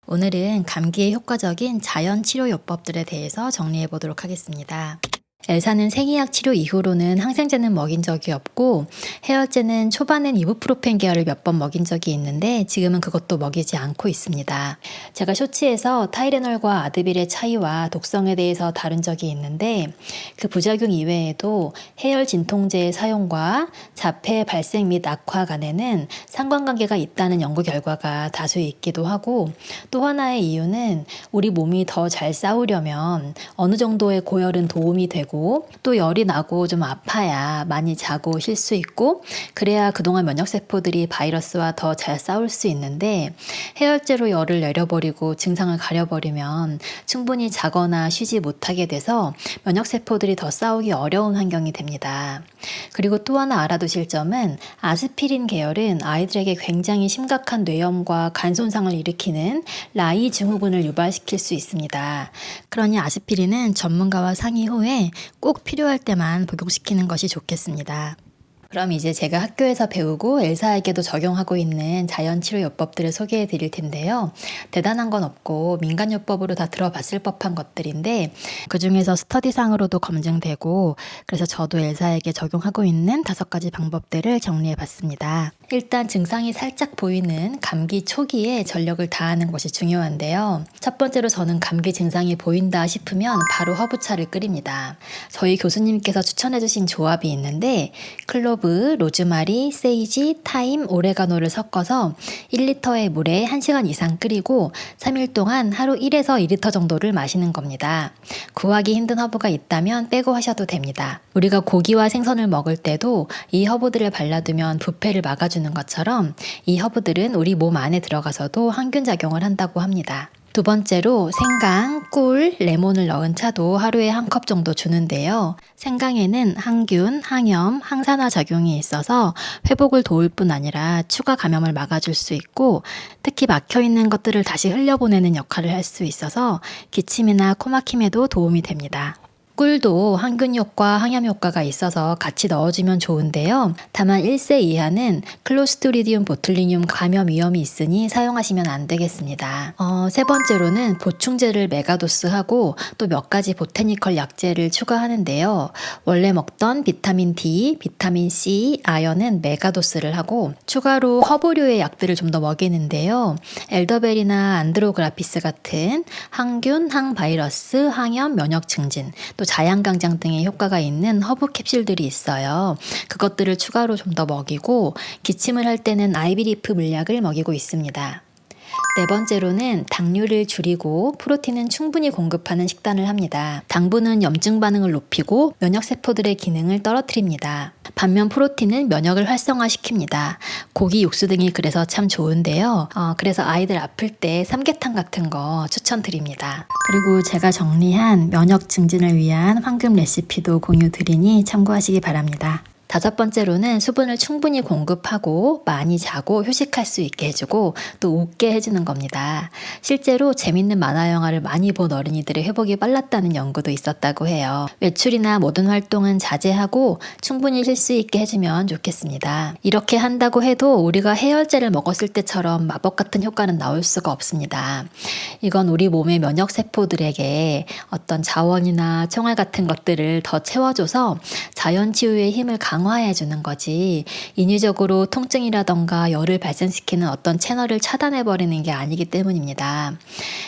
오늘은 감기에 효과적인 자연 치료 요법들에 대해서 정리해 보도록 하겠습니다. 엘사는 생이약 치료 이후로는 항생제는 먹인 적이 없고 해열제는 초반엔 이부프로펜 계열을 몇 번 먹인 적이 있는데 지금은 그것도 먹이지 않고 있습니다. 제가 쇼츠에서 타이레놀과 아드빌의 차이와 독성에 대해서 다룬 적이 있는데 그 부작용 이외에도 해열 진통제의 사용과 자폐 발생 및 악화 간에는 상관관계가 있다는 연구 결과가 다수 있기도 하고, 또 하나의 이유는 우리 몸이 더 잘 싸우려면 어느 정도의 고열은 도움이 되고 또 열이 나고 좀 아파야 많이 자고 쉴 수 있고, 그래야 그동안 면역세포들이 바이러스와 더 잘 싸울 수 있는데 해열제로 열을 내려버리고 증상을 가려버리면 충분히 자거나 쉬지 못하게 돼서 면역세포들이 더 싸우기 어려운 환경이 됩니다. 그리고 또 하나 알아두실 점은 아스피린 계열은 아이들에게 굉장히 심각한 뇌염과 간 손상을 일으키는 라이 증후군을 유발시킬 수 있습니다. 그러니 아스피린은 전문가와 상의 후에 꼭 필요할 때만 복용시키는 것이 좋겠습니다. 그럼 이제 제가 학교에서 배우고 엘사에게도 적용하고 있는 자연치료 요법들을 소개해 드릴 텐데요. 대단한 건 없고 민간요법으로 다 들어봤을 법한 것들인데 그 중에서 스터디상으로도 검증되고, 그래서 저도 엘사에게 적용하고 있는 5가지 방법들을 정리해 봤습니다. 일단 증상이 살짝 보이는 감기 초기에 전력을 다하는 것이 중요한데요. 첫 번째로 저는 감기 증상이 보인다 싶으면 바로 허브차를 끓입니다. 저희 교수님께서 추천해 주신 조합이 있는데 클로브, 로즈마리, 세이지, 타임, 오레가노를 섞어서 1리터의 물에 1시간 이상 끓이고 3일 동안 하루 1에서 2리터 정도를 마시는 겁니다. 구하기 힘든 허브가 있다면 빼고 하셔도 됩니다. 우리가 고기와 생선을 먹을 때도 이 허브들을 발라두면 부패를 막아주는 것처럼 이 허브들은 우리 몸 안에 들어가서도 항균 작용을 한다고 합니다. 두 번째로 생강, 꿀, 레몬을 넣은 차도 하루에 1컵 정도 주는데요. 생강에는 항균, 항염, 항산화 작용이 있어서 회복을 도울 뿐 아니라 추가 감염을 막아줄 수 있고, 특히 막혀있는 것들을 다시 흘려보내는 역할을 할 수 있어서 기침이나 코막힘에도 도움이 됩니다. 꿀도 항균 효과, 항염 효과가 있어서 같이 넣어주면 좋은데요. 다만 1세 이하는 클로스트리디움 보툴리늄 감염 위험이 있으니 사용하시면 안 되겠습니다. 세 번째로는 보충제를 메가도스하고 또 몇 가지 보테니컬 약제를 추가하는데요. 원래 먹던 비타민 D, 비타민 C, 아연은 메가도스를 하고 추가로 허브류의 약들을 좀 더 먹이는데요. 엘더베리나 안드로그라피스 같은 항균, 항바이러스, 항염, 면역 증진, 또 자양강장 등의 효과가 있는 허브 캡슐들이 있어요. 그것들을 추가로 좀 더 먹이고, 기침을 할 때는 아이비리프 물약을 먹이고 있습니다. 네 번째로는 당류를 줄이고 프로틴은 충분히 공급하는 식단을 합니다. 당분은 염증 반응을 높이고 면역세포들의 기능을 떨어뜨립니다. 반면 프로틴은 면역을 활성화시킵니다. 고기, 육수 등이 그래서 참 좋은데요. 그래서 아이들 아플 때 삼계탕 같은 거 추천드립니다. 그리고 제가 정리한 면역 증진을 위한 황금 레시피도 공유 드리니 참고하시기 바랍니다. 5번째로는 수분을 충분히 공급하고 많이 자고 휴식할 수 있게 해주고 또 웃게 해주는 겁니다. 실제로 재밌는 만화 영화를 많이 본 어린이들의 회복이 빨랐다는 연구도 있었다고 해요. 외출이나 모든 활동은 자제하고 충분히 쉴 수 있게 해주면 좋겠습니다. 이렇게 한다고 해도 우리가 해열제를 먹었을 때처럼 마법 같은 효과는 나올 수가 없습니다. 이건 우리 몸의 면역세포들에게 어떤 자원이나 총알 같은 것들을 더 채워줘서 자연치유의 힘을 강화해 주는 거지, 인위적으로 통증이라던가 열을 발생시키는 어떤 채널을 차단해 버리는 게 아니기 때문입니다.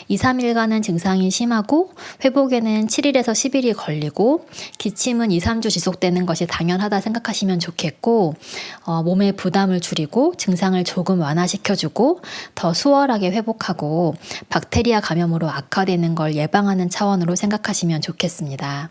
2, 3일간은 증상이 심하고 회복에는 7일에서 10일이 걸리고 기침은 2, 3주 지속되는 것이 당연하다 생각하시면 좋겠고, 몸의 부담을 줄이고 증상을 조금 완화시켜주고 더 수월하게 회복하고 박테리아 감염으로 악화되는 걸 예방하는 차원으로 생각하시면 좋겠습니다.